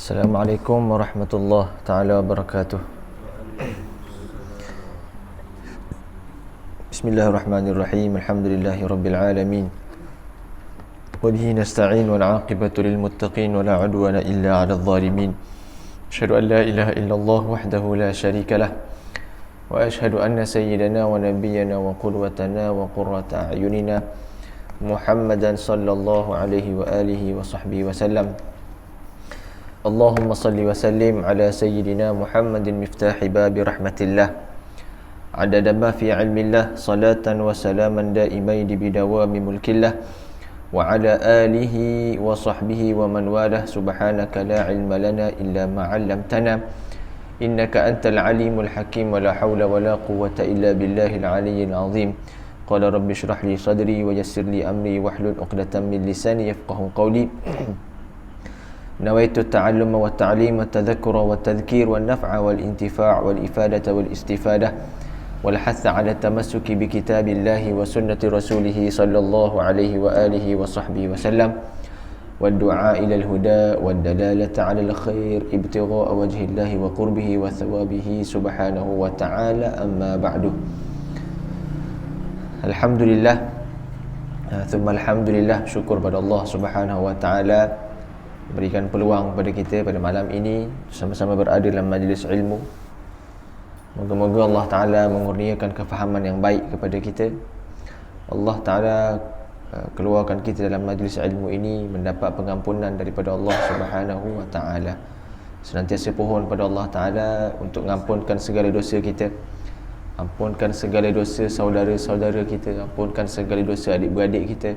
Assalamualaikum warahmatullahi taala wabarakatuh. Bismillahirrahmanirrahim. Alhamdulillahi rabbil alamin. Wa bihi nasta'in wal 'aqibatu lil muttaqin wa la 'udwana illa 'alal zalimin. Asyhadu an la ilaha illallah wahdahu la syarika lah. Wa asyhadu anna sayyidana wa nabiyyana wa qudwatana wa qurrata a'yunina Muhammadan sallallahu alaihi wa alihi wa sahbihi wa sallam. Allahumma salli wa sallim ala sayyidina Muhammadin miftahi babi rahmatillah adada ma fi ilmillah salatan wa salaman daimaini bidawami mulkillah wa ala alihi wa sahbihi wa man walah subhanaka la ilma lana illa ma 'allamtana innaka antal alimul hakim wa la hawla wa la quwwata illa billahil aliyyil azim. Qala rabbi shrah li sadri wa yassir li amri wahlul 'uqdatam min lisani yafqahu qawli. نويت التعلم والتعليم والتذكر والتذكير والنفع والانتفاع والإفادة والاستفادة والحث على التمسك بكتاب الله وسنة رسوله صلى الله عليه وآله وصحبه وسلم والدعاء إلى الهدى والدلالة على الخير ابتغاء وجه الله وقربه وثوابه سبحانه وتعالى أما بعد. الحمد لله ثم الحمد لله. Syukur pada Allah Subhanahu wa taala berikan peluang kepada kita pada malam ini sama-sama berada dalam majlis ilmu. Moga-moga Allah Ta'ala mengurniakan kefahaman yang baik kepada kita. Allah Ta'ala keluarkan kita dalam majlis ilmu ini mendapat pengampunan daripada Allah Subhanahu wa Ta'ala. Senantiasa pohon pada Allah Ta'ala untuk mengampunkan segala dosa kita, ampunkan segala dosa saudara-saudara kita, ampunkan segala dosa adik-beradik kita,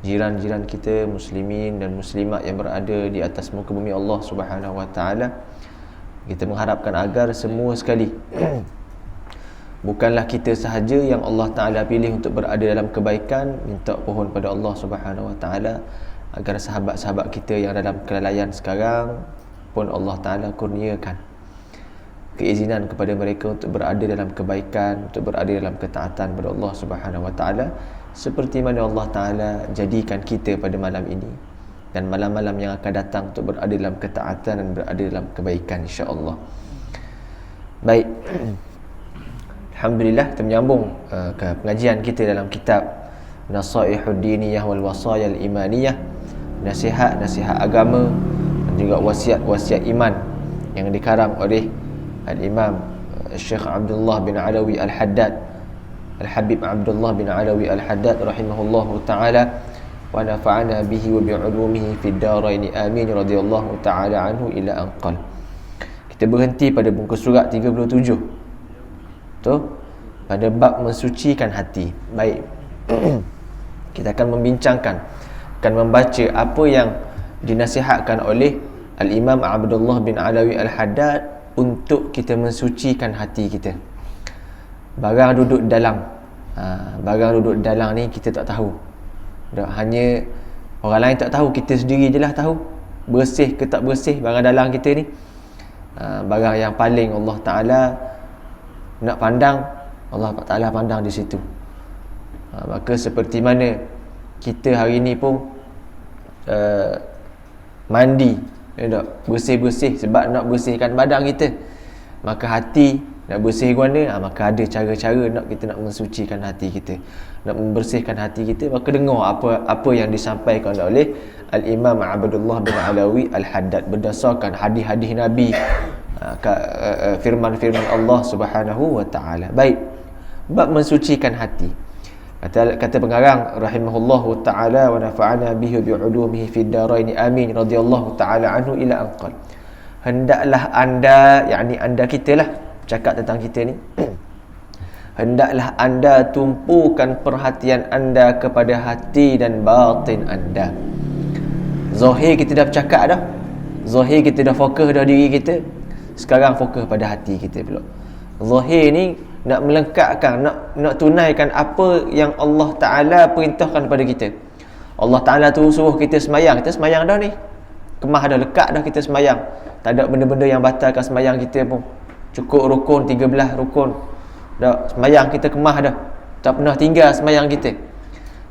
jiran-jiran kita, muslimin dan muslimat yang berada di atas muka bumi Allah Subhanahu wa taala. Kita mengharapkan agar semua sekali bukanlah kita sahaja yang Allah Taala pilih untuk berada dalam kebaikan, minta pohon pada Allah Subhanahu wa taala agar sahabat-sahabat kita yang dalam kelalaian sekarang pun Allah Taala kurniakan keizinan kepada mereka untuk berada dalam kebaikan, untuk berada dalam ketaatan kepada Allah Subhanahu wa taala, seperti mana Allah Ta'ala jadikan kita pada malam ini dan malam-malam yang akan datang untuk berada dalam ketaatan dan berada dalam kebaikan, insya-Allah. Baik, Alhamdulillah, kita menyambung ke pengajian kita dalam kitab Nasaihud Diniyah wal Wasayal Imaniyah, nasihat-nasihat agama dan juga wasiat-wasiat iman yang dikarang oleh Al-Imam Syekh Abdullah bin Alawi Al-Haddad, Al-Habib Abdullah bin Alawi Al-Haddad rahimahullahu ta'ala wa nafa'ana bihi wa bi'ulumihi fid daraini amin radhiyallahu ta'ala anhu ila anqal. Kita berhenti pada muka surat 37 tu, pada bab mensucikan hati. Baik, kita akan membincangkan, akan membaca apa yang dinasihatkan oleh Al-Imam Abdullah bin Alawi Al-Haddad untuk kita mensucikan hati kita. Barang duduk dalam ni kita tak tahu. Hanya orang lain tak tahu, kita sendiri je lah tahu bersih ke tak bersih barang dalam kita ni. Barang yang paling Allah Ta'ala nak pandang, Allah Ta'ala pandang di situ. Maka seperti mana kita hari ni pun mandi, bersih-bersih sebab nak bersihkan badan kita, maka hati nak bersih mana, maka ada cara-cara kita nak mensucikan hati kita, nak membersihkan hati kita. Maka dengar apa yang disampaikan oleh Al-Imam Abdullah bin Alawi Al-Haddad berdasarkan hadis-hadis Nabi, firman-firman Allah Subhanahu wa taala. Baik, bab mensucikan hati. Kata pengarang rahimahullahu taala wa nafa'ana bihi bi 'ulumihi fid daraini amin radhiyallahu taala anhu ila anqal. Hendaklah anda, yakni anda kita lah, cakap tentang kita ni, hendaklah anda tumpukan perhatian anda kepada hati dan batin anda. Zahir kita dah bercakap dah, zahir kita dah fokus dah diri kita, sekarang fokus pada hati kita pula. Zahir ni nak melengkapkan, nak tunaikan apa yang Allah Ta'ala perintahkan kepada kita. Allah Ta'ala tu suruh kita semayang, kita semayang dah ni, kemah dah, lekat dah kita semayang, tak ada benda-benda yang batalkan semayang kita pun. Cukup rukun 13 rukun dah, semayang kita kemah dah, Tak pernah tinggal semayang kita.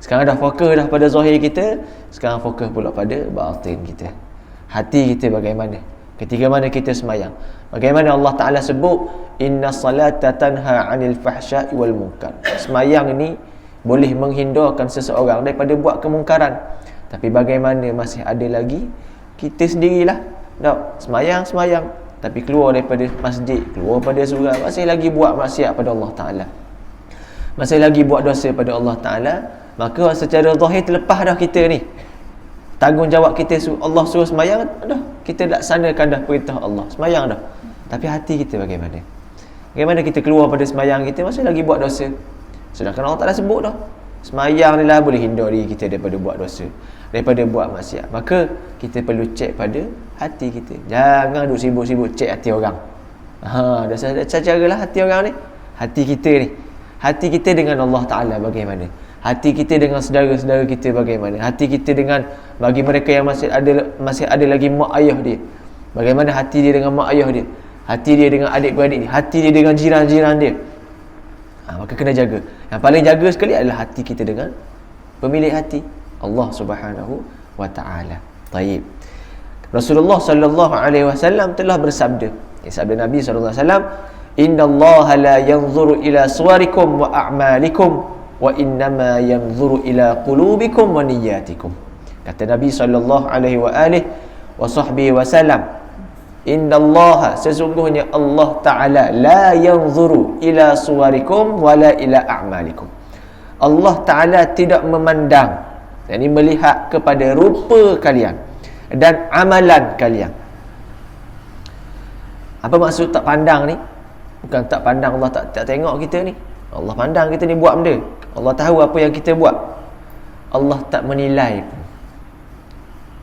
Sekarang dah fokus dah pada zahir kita, sekarang fokus pula pada batin kita. Hati kita bagaimana? Ketika mana kita semayang. Bagaimana Allah Ta'ala sebut, inna salata tanha 'anil fahsya'i wal munkar. Semayang ni boleh menghindarkan seseorang daripada buat kemungkaran. Tapi bagaimana masih ada lagi kita sendirilah. Tak, semayang, tapi keluar daripada masjid, keluar pada surau, masih lagi buat maksiat pada Allah Ta'ala, masih lagi buat dosa pada Allah Ta'ala. Maka secara zahir terlepas dah kita ni. Tanggungjawab kita, Allah suruh semayang, dah kita laksanakan dah perintah Allah, semayang dah. Tapi hati kita bagaimana? Bagaimana kita keluar pada semayang kita masih lagi buat dosa? Sedangkan Allah Ta'ala sebut dah, semayang ni lah boleh hindar diri kita daripada buat dosa, daripada buat maksiat. Maka kita perlu cek pada hati kita. Jangan duk sibuk-sibuk cek hati orang. Dah cara lah hati orang ni. Hati kita ni, hati kita dengan Allah Ta'ala bagaimana? Hati kita dengan saudara-saudara kita bagaimana? Hati kita dengan bagi mereka yang masih ada lagi mak ayah dia, bagaimana hati dia dengan mak ayah dia? Hati dia dengan adik-beradik dia, hati dia dengan jiran-jiran dia. Maka kena jaga. Yang paling jaga sekali adalah hati kita dengan pemilik hati, Allah Subhanahu wa Ta'ala. Taib. Rasulullah sallallahu alaihi wasallam telah bersabda, sabda Nabi sallallahu alaihi wasallam, innallaha la yanzuru ila suwarikum wa a'malikum wa innama yanzuru ila qulubikum wa niyyatikum. Kata Nabi sallallahu alaihi wa alihi wa sahbihi wasallam, innallaha, sesungguhnya Allah Ta'ala, la yanzuru ila suwarikum wala ila a'malikum. Allah Ta'ala tidak memandang, yakni melihat kepada rupa kalian dan amalan kalian. Apa maksud tak pandang ni? Bukan tak pandang, Allah tak tengok kita ni. Allah pandang kita ni buat benda, Allah tahu apa yang kita buat. Allah tak menilai pun.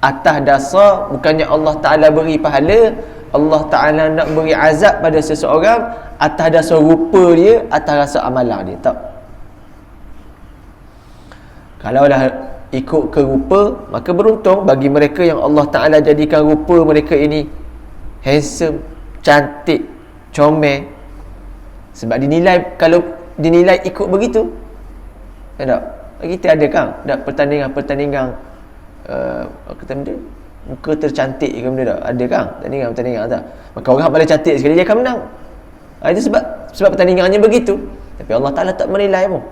Atas dasar bukannya Allah Ta'ala beri pahala, Allah Ta'ala nak beri azab pada seseorang atas dasar rupa dia, atas dasar amalan dia. Tak. Kalau dah ikut ke rupa, maka beruntung bagi mereka yang Allah Ta'ala jadikan rupa mereka ini handsome, cantik, comel. Sebab dinilai, kalau dinilai ikut begitu, tak? Kita ada kan tak pertandingan kata benda muka tercantik ke benda tak? Ada kan pertandingan tak? Maka orang paling cantik sekali dia akan menang. Itu sebab pertandingannya begitu. Tapi Allah Ta'ala tak menilai pun.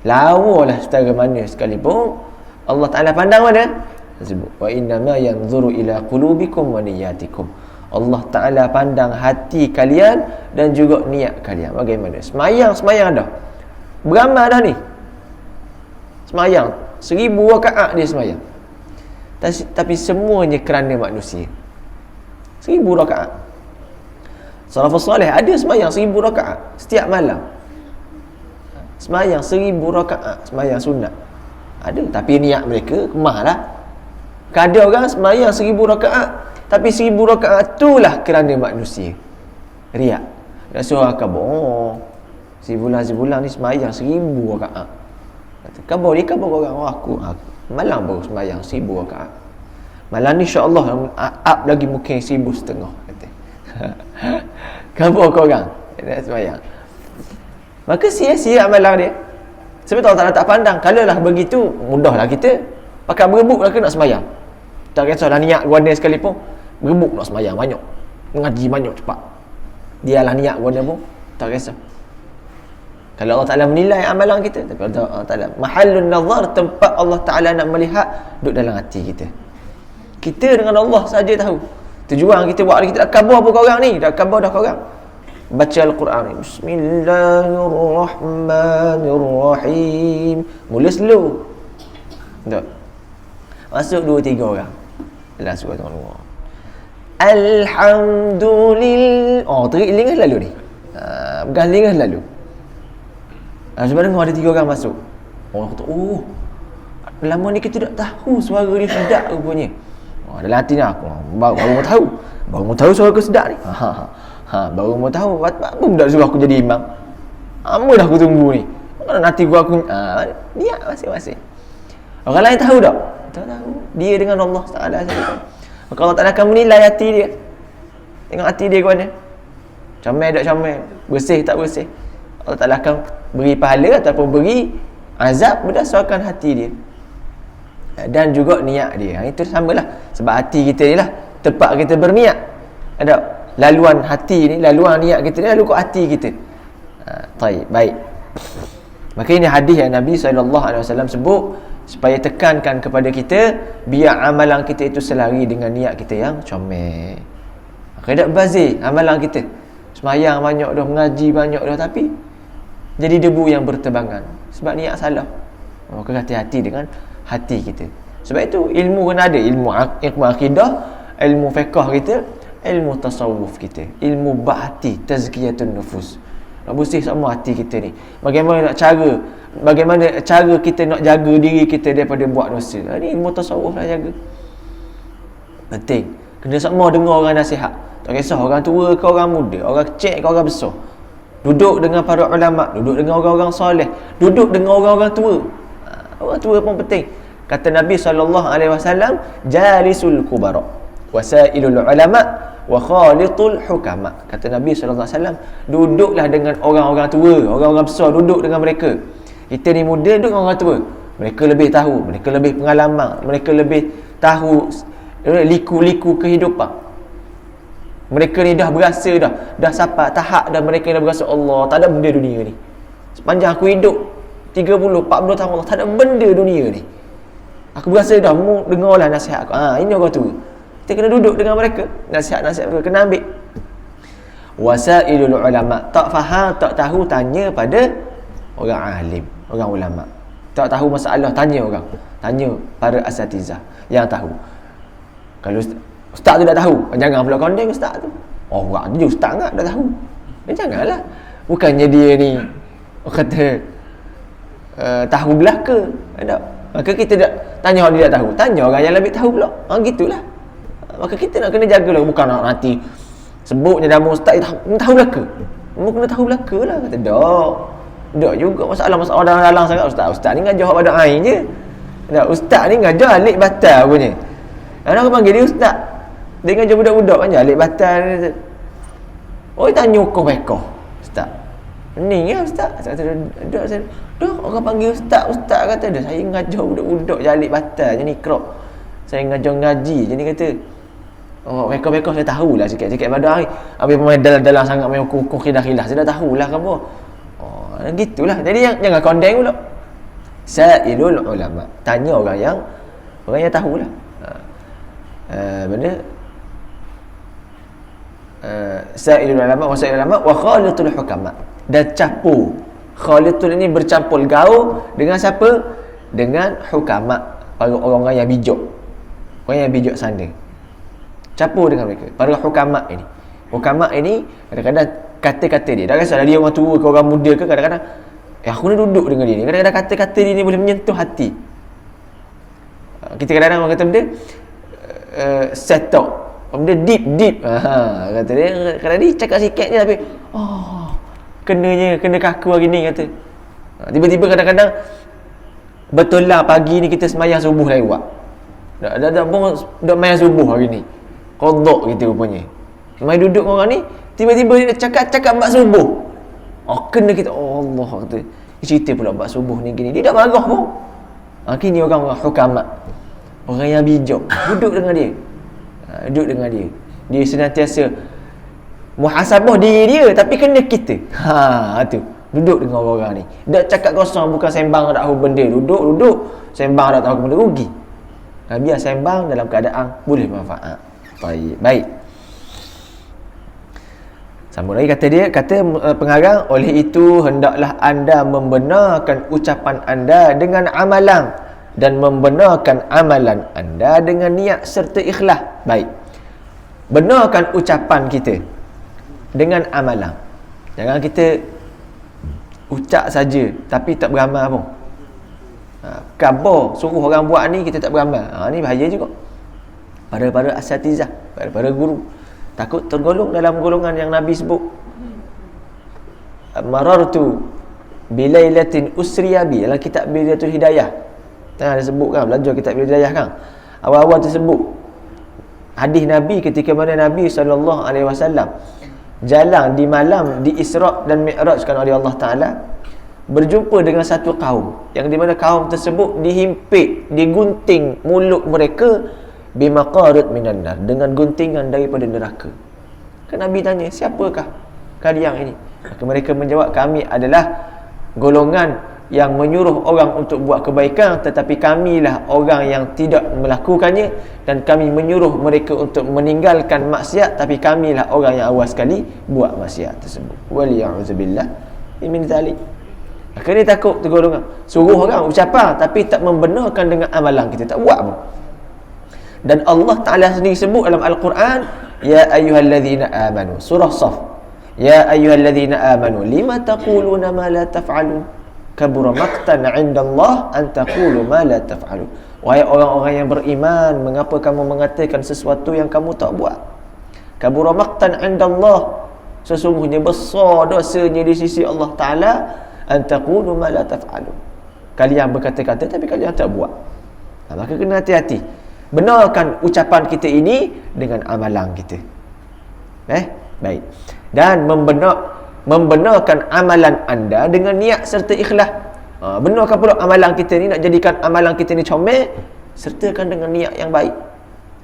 Lawalah setara mana sekalipun, Allah Ta'ala pandang mana? Sebut wa innama yanzuru ila qulubikum wa niyyatikum. Allah Ta'ala pandang hati kalian dan juga niat kalian. Bagaimana? Semayang dah, beramal dah ni, semayang 1000 rakaat dia semayang, tapi semuanya kerana manusia. 1000 rakaat. Salafus salih ada semayang 1000 rakaat setiap malam, semayang 1000 rakaat, semayang sunat ada, tapi niat mereka kemah lah. Ada orang semayang 1000 rakaat, tapi 1000 rakaat itulah kerana manusia, riak. Dan suruh kabar, sebulan ni semayang 1000 rakaat. Kabar orang, aku malam baru semayang 1000 rakaat. Malam ni insya-Allah up lagi mungkin 1500 kata. Kabar orang dia semayang. Maka sia-sia amalan dia. Sebab Allah Ta'ala tak pandang. Kalau lah begitu, mudahlah kita pakai berebut lah ke nak semayang. Tak kisahlah niat guana sekalipun, berebut nak semayang banyak, mengaji banyak cepat. Dialah niat guana pun tak kisah. Kalau Allah Ta'ala menilai amalan kita, tapi Allah Ta'ala mahallun nazar, tempat Allah Ta'ala nak melihat, duduk dalam hati kita. Kita dengan Allah saja tahu. Tujuan kita buat, kita dah khabar pun korang ni, dah khabar dah korang baca Al-Quran ni. Bismillahirrahmanirrahim. Mula slow. Tak. Masuk 2-3 orang dalam surah Al-Quran. Alhamdulillah. Telinga lalu ni. Bukan telinga lalu. Sebab dengar ada 3 orang masuk. Orang kata, lama ni kita tak tahu suara dia sedap rupanya. Dalam hati ni aku baru mau tahu suara aku sedap ni. Baru mau tahu. Apa budak suruh aku jadi imam? Lama dah aku tunggu ni. Mana hati aku niat masing-masing. Orang lain tahu tak? Tak tahu. Dia dengan Allah Ta'ala saja. Maka Allah Ta'ala akan menilai hati dia. Tengok hati dia ke mana. Comel tak comel, bersih tak bersih. Allah Ta'ala akan beri pahala ataupun beri azab berdasarkan hati dia dan juga niat dia. Itu samalah, sebab hati kita ni lah tempat kita berniat. Ada laluan hati ni, laluan niat kita ni lalu kat hati kita. Baik. Maka ini hadis yang Nabi SAW sebut supaya tekankan kepada kita biar amalan kita itu selari dengan niat kita yang comel. Maka tak bazir amalan kita. Semayang banyak dah, mengaji banyak dah, tapi jadi debu yang berterbangan sebab niat salah. Maka hati-hati dengan hati kita. Sebab itu ilmu kena ada, ilmu akidah, ilmu fiqh kita, ilmu tasawuf kita, ilmu bahati, tazkiyatun nufus. Nak bersih semua hati kita ni. Bagaimana cara kita nak jaga diri kita daripada buat dosa. Ini ilmu tasawuf lah jaga. Penting. Kena semua dengar orang nasihat. Tak kisah orang tua ke orang muda, orang kecil ke orang besar. Duduk dengan para ulama, duduk dengan orang-orang soleh, duduk dengan orang-orang tua. Orang tua pun penting. Kata Nabi SAW, jalisul kubara wasailul ulama wa khalitul hukama. Kata Nabi SAW, duduklah dengan orang-orang tua, orang-orang besar, duduk dengan mereka. Kita ni muda duduk dengan orang tua. Mereka lebih tahu, mereka lebih pengalaman, mereka lebih tahu liku-liku kehidupan. Mereka ni dah berasa dah sampai tahap dah mereka dah berasa Allah, tak ada benda dunia ni. Sepanjang aku hidup 30, 40 tahun Allah, tak ada benda dunia ni. Aku berasa dah, mu dengarlah nasihat aku. Ini orang tua. Kita kena duduk dengan mereka, nasihat-nasihat mereka kena ambil. Wasailul ulama, tak faham, tak tahu, tanya pada orang alim, orang ulama. Tak tahu masalah, tanya orang, tanya para asatizah yang tahu. Kalau ustaz tu dah tahu, jangan pula kondeng ustaz tu. Orang tu ustaz enggak dah tahu. Janganlah. Bukannya dia ni kata tahu belaka. Tak. Maka kita tak tanya orang dia tak tahu, tanya orang yang lebih tahu pula. Gitulah. Maka kita nak kena jagalah, bukan nak nanti sebutnya nama ustaz tahu belaka. Mu kena tahu belaka lah. Kata tak juga masalah-masalah dalam sangat ustaz ni ngajar pada ain je. Tak, ustaz ni ngajar alik batal punya. Orang panggil dia ustaz. Dia ngajar budak-budak kan alik batal. Tanya hukum fiqh ustaz. Ni ya ustaz. Saya kata dah orang panggil ustaz kata dah saya ngajar budak-budak alik batal je ni krok. Saya ngajar ngaji je ni kata. Fiqh saya tahulah sikit-sikit pada hari. Habis pemain dalam sangat main hukum khilah-khilah. Saya dah tahulah ke apa. Gitulah. Jadi jangan kondeng pula. Sailul ulama. Tanya orang yang tahulah. Benda sailul ulama wa sailul ulama wa khalitul hukama. Dan campur. Khalitul ini bercampur gaul dengan siapa? Dengan hukama, para orang-orang yang bijak. Orang yang bijak sana. Campur dengan mereka. Para hukama ini. Hukama ini kadang-kadang kata-kata dia, tak kisahlah dia orang tua ke orang muda ke, kadang-kadang aku nak duduk dengan dia ni. Kadang-kadang kata-kata dia ni boleh menyentuh hati. Kita kadang-kadang orang kata benda set up, benda deep. Kata dia, kadang-kadang dia cakap sikit je tapi kena kaku hari ni kata. Tiba-tiba kadang-kadang betul lah pagi ni kita semayang subuh lewat. Dah main subuh hari ni. Qadha kita rupanya. Mai duduk orang ni, tiba-tiba dia cakap bab subuh. Kena kita Allah kata. Cerita pula bab subuh ni gini. Dia dah marah pun. Kini orang hukama. Orang yang bijak, duduk dengan dia. Duduk dengan dia. Dia senantiasa muhasabah diri dia tapi kena kita. Tu. Duduk dengan orang ni. Tak cakap kosong, bukan sembang tak tahu benda. Duduk sembang tak tahu benda, rugi. Biar sembang dalam keadaan boleh manfaat. Baik. Sambung lagi kata pengarang, oleh itu hendaklah anda membenarkan ucapan anda dengan amalan dan membenarkan amalan anda dengan niat serta ikhlas. Baik. Benarkan ucapan kita dengan amalan. Jangan kita ucap saja tapi tak beramal pun. Khabar suruh orang buat ni kita tak beramal. Ni bahaya juga. Para asatizah, para guru takut tergolong dalam golongan yang Nabi sebut. Marartu bilailatin usriya bi, dalam kitab Bidayatul Hidayah. Ada sebut kan, belajar kitab Bidayatul Hidayah kan. Awal-awal tersebut hadis Nabi ketika mana Nabi SAW jalan di malam di Isra' dan Mi'rajkan oleh Allah Ta'ala. berjumpa dengan satu kaum yang di mana kaum tersebut dihimpit, digunting mulut mereka bimaqarid minan nar, dengan guntingan daripada neraka. Kan Nabi tanya, siapakah kalian ini? Maka mereka menjawab, kami adalah golongan yang menyuruh orang untuk buat kebaikan, tetapi kamilah orang yang tidak melakukannya, dan kami menyuruh mereka untuk meninggalkan maksiat, tapi kamilah orang yang awal sekali buat maksiat tersebut. Waliya'udzubillah min dzalik. Maka ni takut tu golongan, suruh orang ucapan tapi tak membenarkan dengan amalan kita, tak buat pun. Dan Allah Ta'ala sendiri sebut dalam Al-Quran, ya ayyuhallazina amanu, surah Saf, ya ayyuhallazina amanu lima taquluna ma la taf'alun kabura maqtan 'inda Allah an taqulu ma la taf'alun. Wahai orang-orang yang beriman, mengapa kamu mengatakan sesuatu yang kamu tak buat? Kabura maqtan 'inda Allah, sesungguhnya besar dosanya di sisi Allah Ta'ala, an taqulu ma la taf'alun, kalian berkata-kata tapi kalian tak buat. Maka kena hati-hati, benarkan ucapan kita ini dengan amalan kita. Baik. Dan membenarkan amalan anda dengan niat serta ikhlas. Benarkan pula amalan kita ni, nak jadikan amalan kita ni comel, sertakan dengan niat yang baik,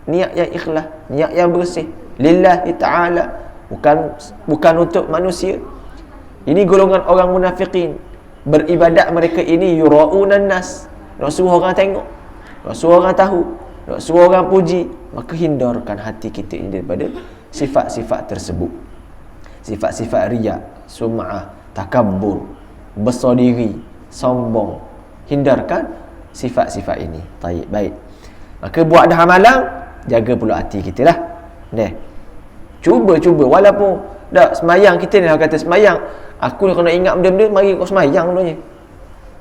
niat yang ikhlas, niat yang bersih lillahi ta'ala, bukan untuk manusia. Ini golongan orang munafikin. Beribadat mereka ini yura'unan nas, nak suruh orang tengok, nak suruh orang tahu, nak suruh orang puji. Maka hindarkan hati kita ini daripada sifat-sifat tersebut, sifat-sifat riya, sum'ah, takabbur, besar diri, sombong. Hindarkan sifat-sifat ini. Baik. Maka buat dah amalan, jaga pula hati kita lah. Cuba walaupun dah semayang kita ni, kata semayang, aku nak ingat benda-benda, mari kau semayang dulunya.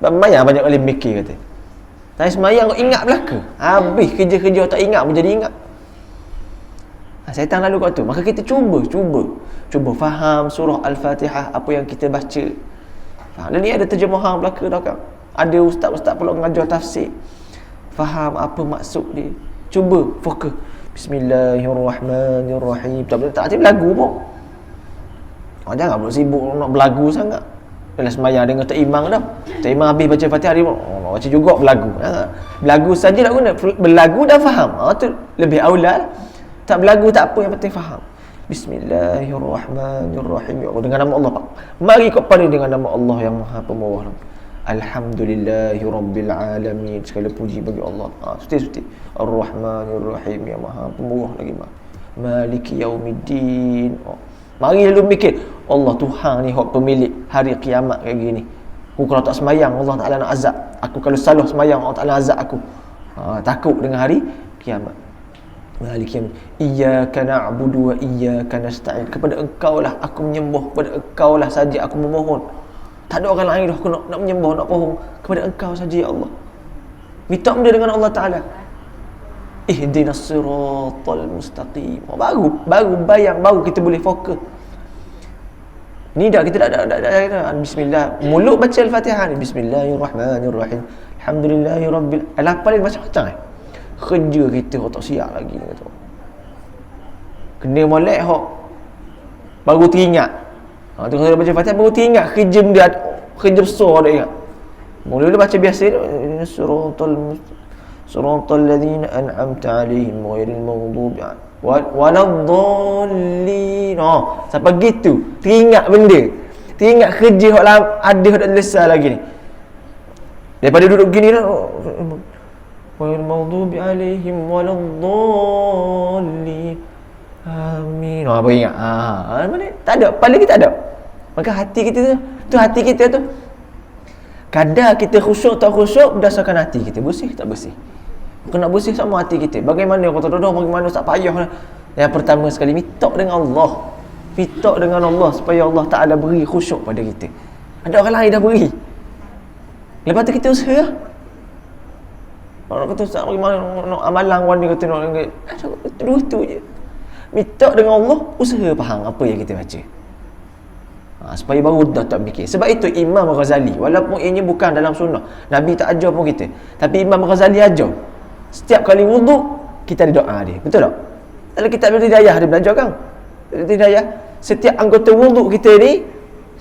Semayang banyak kali mikir kata. Tapi semayang kau ingat belaka, habis kerja-kerja tak ingat pun jadi ingat. Syaitan lalu kat tu. Maka kita cuba faham surah Al-Fatihah, apa yang kita baca. Dan ni ada terjemahan belaka dah kan. Ada ustaz-ustaz pula mengajar tafsir, faham apa maksud dia. Cuba fokus. Bismillahirrahmanirrahim. Tak hati berlagu pun. Jangan pula sibuk nak berlagu sangat. Dalam semayang dengar tak imam dah. Tak imam habis baca Fatihah, dia baca juga berlagu. Berlagu saja tak guna. Berlagu dah faham. Tu lebih aula lah. Tak berlagu tak apa, yang penting faham. Bismillahirrahmanirrahim. Ya Allah, dengan nama Allah. Mari kepada dengan nama Allah yang Maha Pemurah. Alhamdulillahirabbil alamin. Segala puji bagi Allah. Suti. Ar-Rahmanir-Rahim, yang Maha Pemurah lagi Maha. Maliki yaumiddin. Mari lalu mikir, Allah Tuhan ni hak pemilik hari kiamat kayak gini. Aku kalau tak semayang, Allah Ta'ala nak azab aku. Kalau salah semayang, Allah Ta'ala azab aku. Takut dengan hari kiamat. Maliki yaumiddin. Iyyaka na'budu wa iyyaka nasta'in. Kepada engkau lah aku menyembah, kepada engkau lah saja aku memohon. Tak ada orang lain dah aku nak menyembah, nak pohon. Kepada engkau saja ya Allah. Minta benda dengan Allah Ta'ala. Ihdinas siratal mustaqim. Baru bayang, baru kita boleh fokus. Ni dah kita dah bismillah. Mulut baca Al-Fatihah ni, Bismillahirrahmanirrahim. Alhamdulillahirabbil alamin. Paling macam-macam kerja kita tak siap lagi kata. Kena molek hok baru teringat. Tu kalau baca Fatihah baru teringat kerja besar dah ingat. Mula-mula baca biasa siratal ladzina an'amta 'alaihim ghairil maghdubi waladdallin. Sampai gitu teringat benda. Teringat kerja hok ada hok dah selesai lagi ni. Daripada duduk gini dah ghairil maghdubi 'alaihim waladdallin. Amin. Apa ingat? Mana? Tak ada. Paling kita ada. Maka hati kita tu kadar kita khusyuk tak khusyuk berdasarkan hati kita bersih tak bersih. Kau nak bersih sama hati kita. Bagaimana kau tak tahu bagaimana tak payah. Yang pertama sekali minta dengan Allah. Minta dengan Allah supaya Allah Ta'ala beri khusyuk pada kita. Ada orang lain dah beri. Lepas tu kita usaha. Orang kata ustaz bagaimana nak amalan wan ni kata nak dua tu je. Minta dengan Allah, usaha faham apa yang kita baca. Supaya baru dah tak fikir. Sebab itu Imam Ghazali, walaupun ini bukan dalam sunnah, Nabi tak ajar pun kita, tapi Imam Ghazali ajar. Setiap kali wuduk kita ada doa dia. Betul tak? Dalam kitab Hidayah dia belajar kan? Hidayah, setiap anggota wuduk kita ni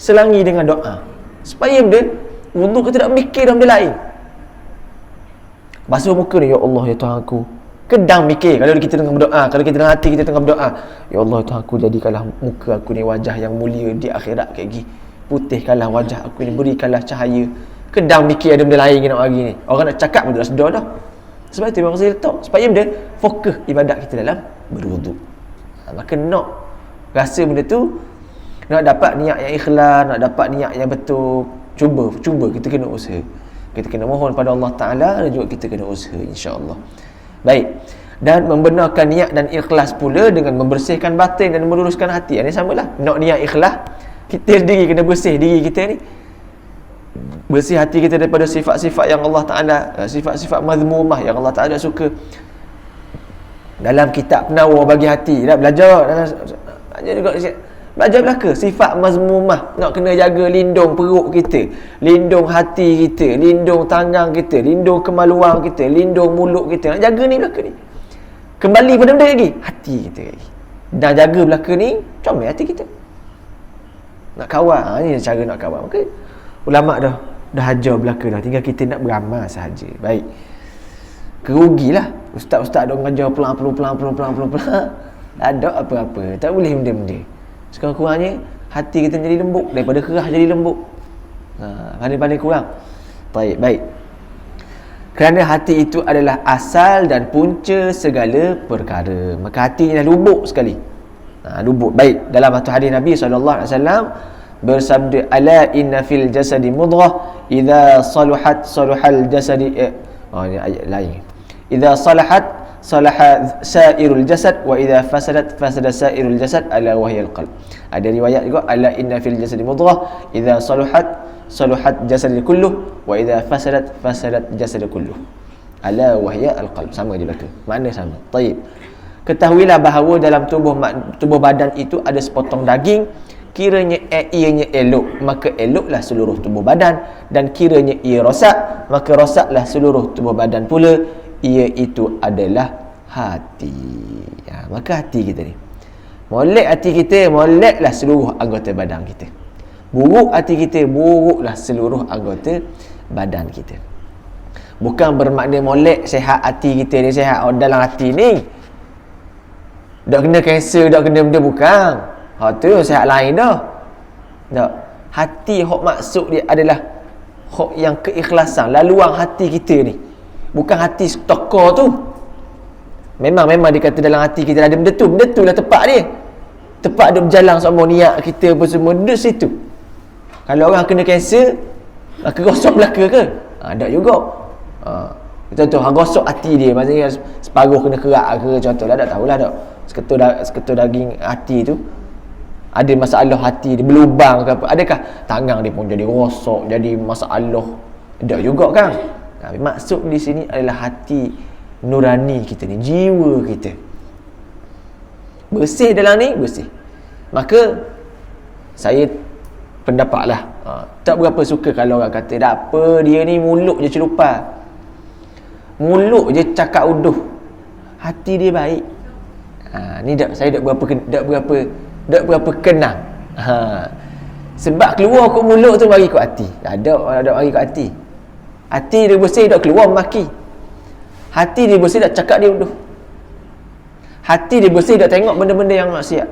selangi dengan doa. Supaya dia Wuduk kita tak mikir dalam benda lain. Basuh muka ni, ya Allah ya Tuhan aku. Kedang mikir kalau kita tengah berdoa, kalau kita dalam hati kita tengah berdoa, ya Allah Tuhan aku, jadikanlah muka aku ni wajah yang mulia di akhirat kayak gini. Putihkanlah wajah aku ni, berikanlah cahaya. Kedang mikir ada benda lain nak bagi ni. Orang nak cakap pun tak sedar dah. Sebab itu Imam Ghazali letak supaya benda fokus ibadat kita dalam berwuduk. Maka nak rasa benda tu, nak dapat niat yang ikhlas, nak dapat niat yang betul, cuba kita kena usaha. Kita kena mohon pada Allah Ta'ala dan juga kita kena usaha, insya-Allah. Baik. Dan membenarkan niat dan ikhlas pula dengan membersihkan batin dan meluruskan hati. Ini samalah. Nak niat ikhlas, kita sendiri kena bersih diri kita ni. Bersih hati kita daripada sifat-sifat yang Allah Ta'ala, sifat-sifat mazmumah yang Allah Ta'ala suka. Dalam kitab penawar bagi hati, dah belajar juga, belajar belaka sifat mazmumah. Nak kena jaga lindung perut kita, lindung hati kita, lindung tangan kita, lindung kemaluan kita, lindung mulut kita. Nak jaga ni belaka ni. Kembali pada benda lagi, hati kita lagi. Dah jaga belaka ni, comel hati kita. Nak kawal, ni cara nak kawal. Maka ulama dah ajar belaka dah, tinggal kita nak beramal sahaja. Baik. Kerugilah ustaz-ustaz dok mengajar pelan. Tak ada apa-apa, tak boleh benda-benda. Sekurang-kurangnya hati kita jadi lembut, daripada kerah jadi lembut. Pandai-pandai kurang. Baik. Kerana hati itu adalah asal dan punca segala perkara. Maka hati dah lubuk sekali. Lubuk. Baik, dalam satu hadis Nabi SAW bersabda, ala inna fil jasadi mudghah idza saluhat saluhal jasadi ini ayat lain. Idza salaha sairul jasad wa idza fasadat fasada sairul jasad ala wahyal qalb. Ada riwayat juga, ala inna fil jasadi mudghah idza saluhat jasad kulluh wa idza fasadat jasad kulluh ala wahya alqalb. Sama di belakang, makna sama. Taib. Ketahuilah bahawa dalam tubuh badan itu ada sepotong daging. Kiranya ianya elok, maka eloklah seluruh tubuh badan, dan kiranya ia rosak, maka rosaklah seluruh tubuh badan pula. Ia itu adalah hati. Maka hati kita ni, molek hati kita, moleklah seluruh anggota badan kita. Buruk hati kita, buruklah seluruh anggota badan kita. Bukan bermakna molek sihat hati kita ni, sihat dalam hati ni dak kena kanser, dak kena benda, bukan. Tu sihat lain dah. Tak. Hati hok maksud dia adalah hok yang keikhlasan, laluan hati kita ni. Bukan hati stokor tu. Memang dikata dalam hati kita ada benda tu lah tepat dia. Tepat duk berjalan sama niat kita apa semua duduk situ. Kalau orang kena kanser, maka gosok belaka ke? Tak juga. Contoh gosok hati dia, maksudnya separuh kena kerak ke, contohlah, tak tahulah tak. Seketul daging hati tu ada masalah hati dia berlubang ke apa, adakah tangan dia pun jadi rosak, jadi masalah? Tak juga kan. Tapi maksud di sini adalah hati nurani kita ni, jiwa kita bersih dalam ni, bersih. Maka saya pendapatlah, tak berapa suka kalau orang kata dah apa dia ni mulut je celupa, mulut je cakap uduh, hati dia baik. Ni saya tak berapa kenang. Sebab keluar kot mulut tu bagi kot hati. Ada bagi kot hati. Hati dia bersih tak keluar maki. Hati dia bersih tak cakap dia uduh. Hati dia bersih tak tengok benda-benda yang maksiat.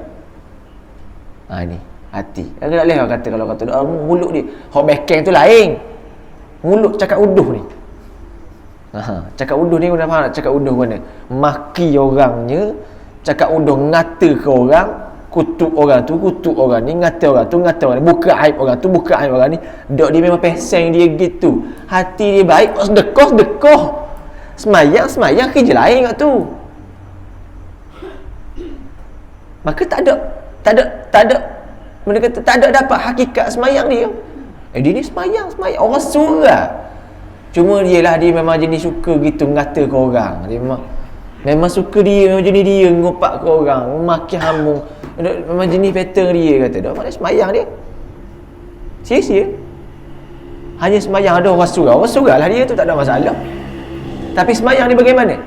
Ni hati. Aku tak boleh kata, kalau kata mulut dia hok bekeng tu lain. Mulut cakap uduh ni. Cakap uduh ni mana faham? Cakap uduh mana? Maki orangnya, cakap uduh, ngata ke orang, kutuk orang tu, kutuk orang ni, ngata orang tu, ngata orang ni, buka aib orang tu, buka aib orang ni. Dok dia memang peseng dia gitu. Hati dia baik, sedekah. Semayang kerja lain kat tu. Maka tak ada mana kata tak ada dapat hakikat semayang dia. Dia ni semayang orang surah. Cuma dia memang jenis suka gitu ngata ke orang. Dia memang suka dia memang jenis dia ngopak ke orang, maki hambung. Memang jenis pattern dia kata. Dak mana semayang dia. Sia-sia. Hanya semayang ada orang surah. Orang surah lah dia tu, tak ada masalah. Tapi semayang ni bagaimana?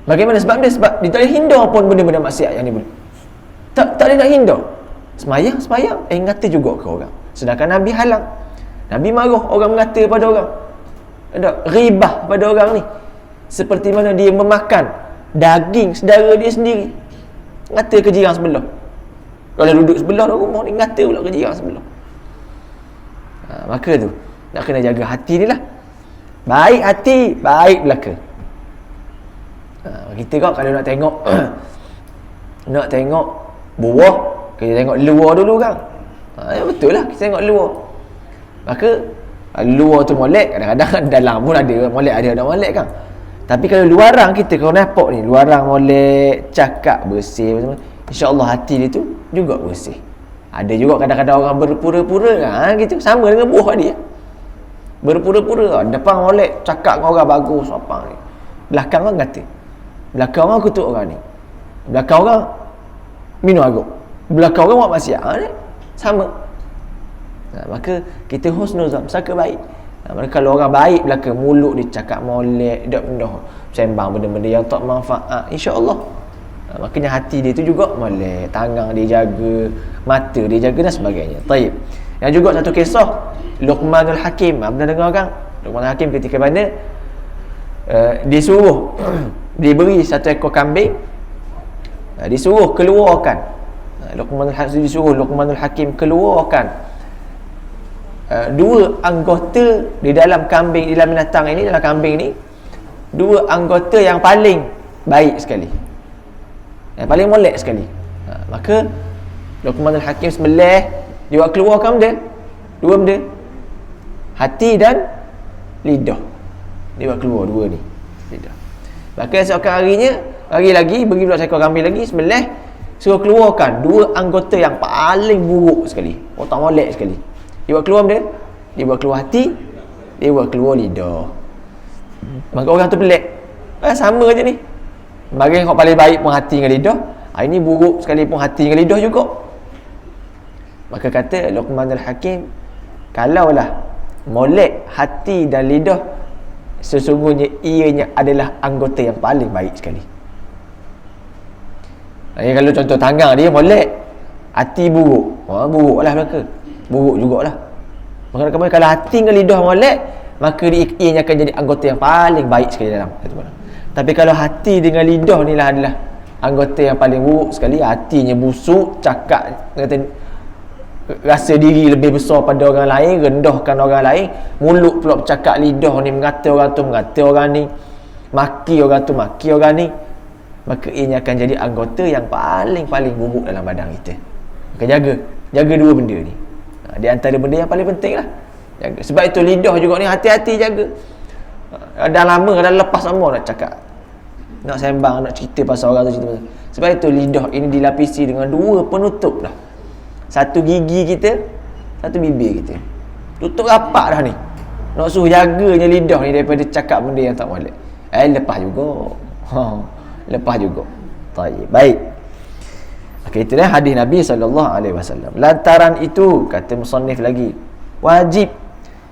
Sebab dia tak boleh hindar pun benda-benda maksiat yang dia boleh. Tak boleh nak hindar. Semayang ngata juga ke orang. Sedangkan Nabi halang. Nabi marah orang mengata pada orang. Ada ribah pada orang ni. Seperti mana dia memakan daging saudara dia sendiri. Ngata ke jiran sebelah. Kalau duduk sebelah rumah ni, ngata pula ke jiran sebelah. Maka tu nak kena jaga hati ni lah. Baik hati, baik belaka. Kita kau kalau nak tengok nak tengok buah, kita tengok luar dulu kan. Betul lah, kita tengok luar. Maka luar tu molek, kadang-kadang dalam pun ada molek, ada molek kan. Tapi kalau luaran kita, kalau nampak ni luaran molek, cakap bersih, insya-Allah hati dia tu juga bersih. Ada juga kadang-kadang orang berpura-pura kan, gitu. Sama dengan buah dia. Berpura-pura, depan molek, cakap dengan orang bagus apa ni. Belakang orang kata. Belakang orang kutuk orang ni. Belakang orang minum arak. Belakang orang buat maksiat. Sama. Maka kita husnuzan, sangka baik. Maka kalau orang baik belakang, mulut dia cakap molek, dak mendah, sembang benda-benda yang tak manfaat, insya-Allah. Makanya hati dia tu juga molek, tangan dia jaga, mata dia jaga dan sebagainya. Taib. Yang juga satu kisah Luqmanul Hakim, pernah dengar kan? Luqmanul Hakim ketika mana disuruh diberi satu ekor kambing, disuruh keluarkan. Luqmanul Hakim disuruh Luqmanul Hakim keluarkan dua anggota di dalam kambing, di dalam binatang ini, dalam kambing ni, dua anggota yang paling baik sekali, yang paling molek sekali. Maka Luqmanul Hakim sembelih, dia buat keluarkan benda, dua benda, hati dan lidah. Dia buat keluar dua ni, lidah. Maka esok harinya, hari lagi bagi pula seekor kambing lagi, sembelih, suruh keluarkan dua anggota yang paling buruk sekali, otak molek sekali. Dia buat keluar benda, dia buat keluar hati, dia buat keluar lidah. Maka orang tu pelik, sama je ni. Bagi yang paling baik pun hati dengan lidah, ini buruk sekali pun hati dengan lidah juga. Maka kata Luqmanul Hakim, kalaulah molek hati dan lidah, sesungguhnya ianya adalah anggota yang paling baik sekali. Kalau contoh tangan dia molek, hati buruk, buruklah belaka, buruk jugalah. Maka kalau hati dengan lidah molek, maka ianya akan jadi anggota yang paling baik sekali dalam. Tapi kalau hati dengan lidah ni lah adalah anggota yang paling buruk sekali, hatinya busuk, cakap, rasa diri lebih besar pada orang lain, rendahkan orang lain, mulut pula bercakap, lidah ni mengata orang tu, mengata orang ni, maki orang tu, maki orang ni, maka ianya akan jadi anggota yang paling buruk dalam badan kita. Maka jaga dua benda ni. Di antara benda yang paling penting lah, jaga. Sebab itu lidah juga ni hati-hati jaga. Dah lama, dah lepas semua nak cakap, nak sembang, nak cerita pasal orang tu, cerita pasal. Sebab itu lidah ini dilapisi dengan dua penutup dah. Satu gigi kita, satu bibir kita. Tutup rapat dah ni. Nak suruh jaganya lidah ni daripada cakap benda yang tak molek. Lepas juga. Lepas juga. Baik. Okay, itulah hadis Nabi SAW. Lantaran itu, kata musannif lagi, wajib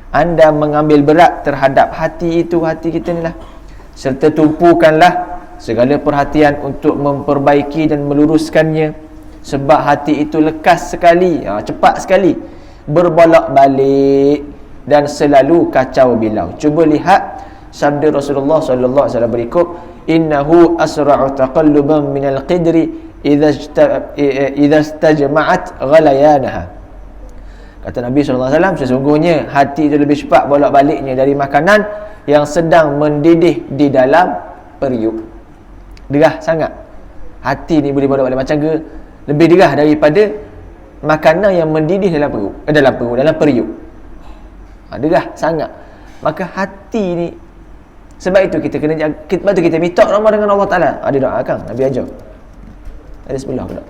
anda mengambil berat terhadap hati itu, hati kita ni lah. Serta tumpukanlah segala perhatian untuk memperbaiki dan meluruskannya. Sebab hati itu lekas sekali, cepat sekali berbolak-balik dan selalu kacau bilau. Cuba lihat sabda Rasulullah SAW berikut, innahu asra'u taqalluban minal qidri idza istajma'at ghalayanaha. Kata Nabi SAW, sesungguhnya hati itu lebih cepat bolak-baliknya dari makanan yang sedang mendidih di dalam periuk. Derah sangat hati ni, boleh bolak-balik macam ke, lebih derah daripada makanan yang mendidih dalam periuk, dalam periuk. Derah sangat. Maka hati ni, sebab itu kita kena jaga, sebab itu kita minta rahmat dengan Allah Ta'ala. Ada doa kan? Nabi ajar. Ada sebelah pula.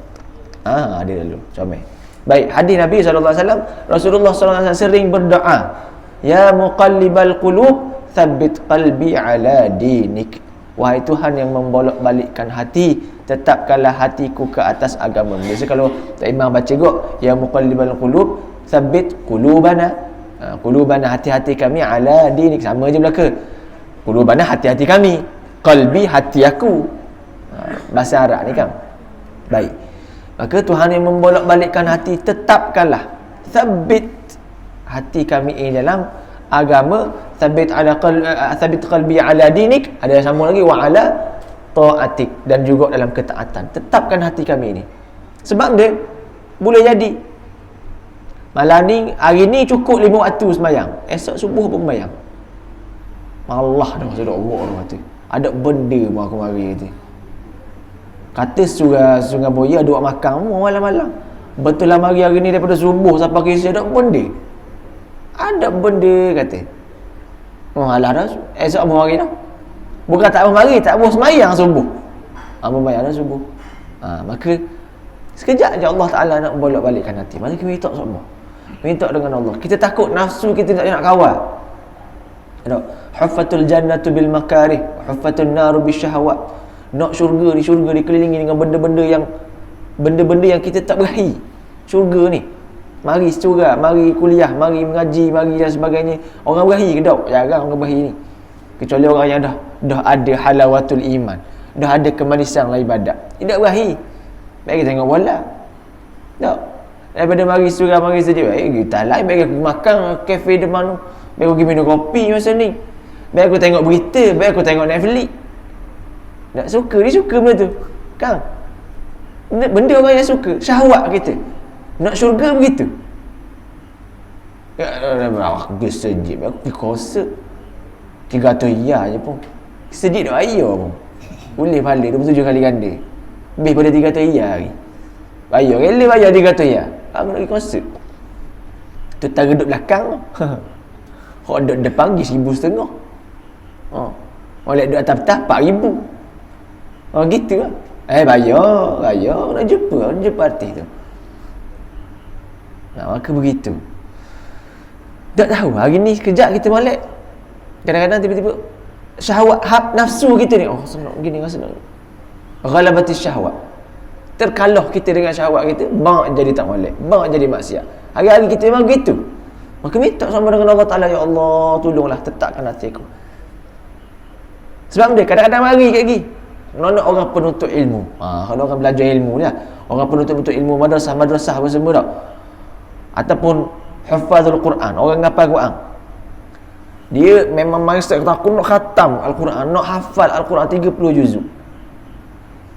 Ada dulu. Comel. Baik, hadis Nabi SAW, Rasulullah SAW sering berdoa, ya muqallibal qulub, thabbit qalbi ala dinik. Wahai Tuhan yang membolak-balikkan hati, tetapkanlah hatiku ke atas agama. Biasa kalau tak imam baca juga, ya muqallibal qulub, thabbit qulubana. Qulubana, hati-hati kami, ala dinik. Sama je belaka. Qulubana, hati-hati kami. Qalbi, hati aku. Bahasa Arab ni kan. Baik. Maka Tuhan yang membolak-balikkan hati, tetapkanlah. Thabbit. hati kami ini dalam agama, thabit qalbi ala dinik, ada yang sama lagi, wa ala ta'atik, dan juga dalam ketaatan. Tetapkan hati kami ini. Sebab dia boleh jadi malam ni, hari ni cukup 5 waktu sembahyang, esok subuh pun sembahyang. Allah dah sudah Allah dah kata. Ada benda pun aku mari kata. Kata Sungai Buaya duk makan malam-malam. Betul lah mari hari ni daripada subuh sampai kisah ada benda. Ada benda kata. Alah dah esok apa hari dah. Bukan tak mari, tak boleh sembahyang subuh. Sembahyang dah subuh. Maka sekejap je Allah Ta'ala nak bolak-balikkan hati. Mari kita minta semua. Minta dengan Allah. Kita takut nafsu kita tak nak kawal. Huffatul jannatu bil makarih, huffatun naru bis syahawat. Nak syurga dikelilingi dengan benda-benda yang kita tak berahi. Syurga ni, mari secara, mari kuliah, mari mengaji, mari dan sebagainya. Orang berahi ke tak? Jarang orang berahi ni. Kecuali orang yang dah ada halawatul iman, dah ada kemanisan dalam ibadat. Tidak berahi. Baik kita tengok bola. Tak. Daripada mari surah, mari saja. Kita lain baik aku makan kafe depan tu. Baik aku pergi minum kopi masa ni. Baik aku tengok berita, baik aku tengok Netflix. Tak suka, dia suka benda tu. Kan? Benda orang yang suka, syahwat kita. Nak syurga begitu. Aku pergi sejid, aku pergi konsert 300 ya je pun. Sejid dah ayah pun. Boleh pahala 27 kali ganda. Lebih pada 300 ya hari. Bayar, rela bayar 300 ya. Aku nak pergi konsert. Tu tak duduk belakang. Orang duduk depan pergi 1,500. Orang duduk atas-atas 4,000. Gitu lah. Bayar. Nak jumpa artis tu. Maka begitu. Tak tahu, hari ni sekejap kita molek. Kadang-kadang tiba-tiba syahwat, nafsu kita ni, senang gini, senang. Ghalabatis syahwat. Terkalah kita dengan syahwat kita, bang jadi tak molek, bang jadi maksiat. Hari-hari kita memang begitu. Maka minta sama dengan Allah Ta'ala, ya Allah, tolonglah tetapkan hatiku. Sebab dia kadang-kadang mari kat gigi. Nak orang penuntut ilmu. Kalau orang belajar ilmu dia, orang penuntut ilmu madrasah apa semua tak. Ataupun hafazul Quran, orang ngapal Quran. Dia memang mindset kata aku nak khatam Al-Quran, nak hafal Al-Quran 30 juzuk.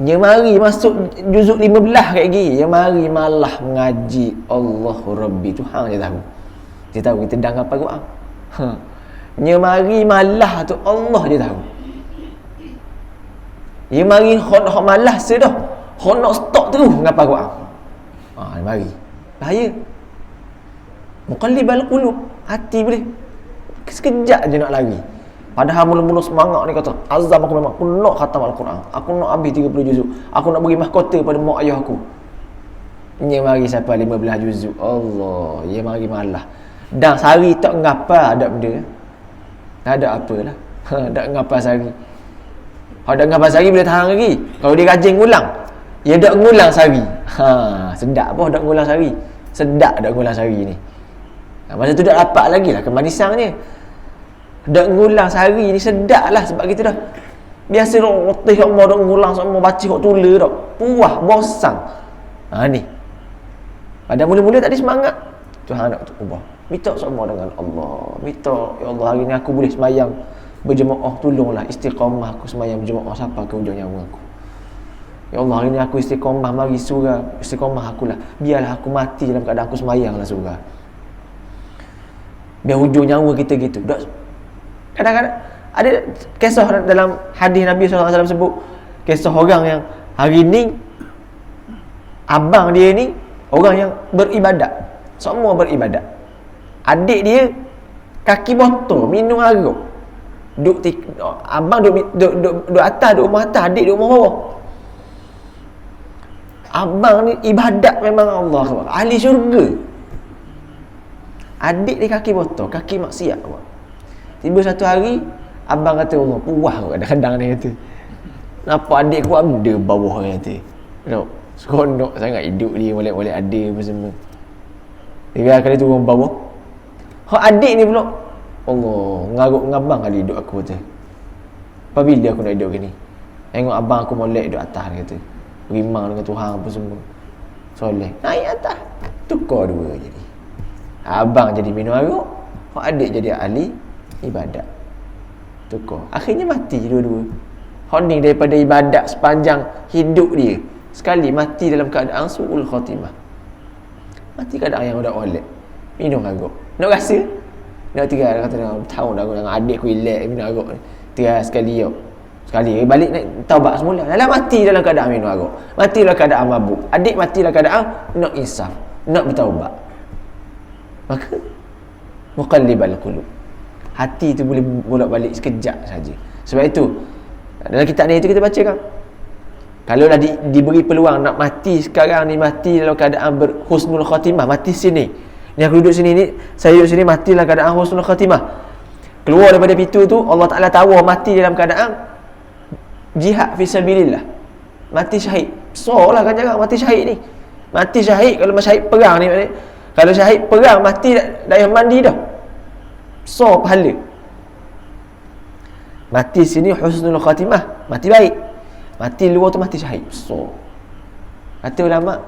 Dia mari masuk juzuk 15 kat gigi, dia mari malah mengaji Allahu Rabbi, Tuhan dia tahu. Dia tahu kita dah ngapal Quran. Dia mari malah tu Allah dia tahu. Dia mari hok malas dah. Hok nak stop terus ngapal Quran. Dia mari. Bahaya. Muqallibal qulub, hati boleh sekejap je nak lari. Padahal mula-mula semangat ni kata, azam aku memang aku nak khatam Al-Quran. Aku nak habis 30 juzuk. Aku nak beri mahkota pada mak ayah aku. Dia mari sampai 15 juzuk. Allah, dia mari malah. Dan sehari tak ngapa ada benda. Tak ada apalah. Tak ngapa sehari. Kalau tak ngapa sehari boleh tahan lagi. Kalau dia rajin ngulang, dia tak ngulang sehari. Sedap apa tak ngulang sehari. Sedap tak ngulang sehari ni. Masa tu tak dapat lagi lah kemanisannya. Dak ngulang sehari ni sedap lah. Sebab kita dah biasa dah rotih Allah dah ngulang semua, baca hok tula dah puas, bosan. Ni pada mula-mula tak ada semangat, Tuhan nak ubah. Minta semua dengan Allah. Minta, ya Allah hari ni aku boleh sembahyang berjemaah, tolonglah istiqamah aku sembahyang berjemaah sampai ke hujung nyawa aku. Ya Allah hari ni aku istiqamah, mari surga istiqamah akulah. Biarlah aku mati dalam keadaan aku sembahyang lah surga. Biar hujung nyawa kita gitu. Kadang-kadang ada kisah dalam hadis Nabi SAW sebut, kisah orang yang hari ni abang dia ni orang yang beribadat, semua beribadat. Adik dia kaki botol minum arak, abang duduk atas, duduk rumah atas, adik duduk rumah bawah. Abang ni ibadat memang Allah, ahli syurga. Adik dia kaki botol, kaki maksiat. Tiba satu hari, abang kata, Allah puas kadang-kadang dia kata, nampak adik aku ada bawah dia kata. Seronok sangat hidup dia, boleh-boleh ada apa semua. Dia kali turun bawah. Adik ni pula, Allah, ngaruk ngabang kali hidup aku kata. Apabila aku nak hidup gini? Tengok abang aku molek duduk atas dia kata. Berimang dengan Tuhan apa semua. Soleh. Naik atas. Tukar dua jadi. Abang jadi minum arak, adik jadi ahli ibadat. Tukar. Akhirnya mati dua-dua. Honing daripada ibadat sepanjang hidup dia. Sekali mati dalam keadaan su'ul khatimah. Mati keadaan yang udah oleh. Minum arak. Nak rasa? Nak tinggal kata tahun dah aku dengan adik aku relax minum arak ni. Tinggal sekali yo. Sekali balik nak taubat semula. Dalam mati dalam keadaan minum arak. Mati dalam keadaan mabuk. Adik mati dalam keadaan nak insaf, nak bertaubat. Maka muqallibal qulub. Hati tu boleh bolak-balik sekejap saja. Sebab itu dalam kitab ni itu kita baca kan. Kalau dah diberi peluang nak mati sekarang ni, mati dalam keadaan berhusnul khatimah, mati sini. Ni aku duduk sini ni, saya duduk sini mati dalam keadaan husnul khatimah. Keluar daripada pintu tu, Allah Taala tahu mati dalam keadaan jihad fi sabilillah. Mati syahid. Lah kan jangan mati syahid ni. Mati syahid kalau syahid perang ni. Kalau syahid perang mati dah yang mandi dah. Pahala. Mati sini husnul khatimah, mati baik. Mati luar tu mati syahid. Kata ulama,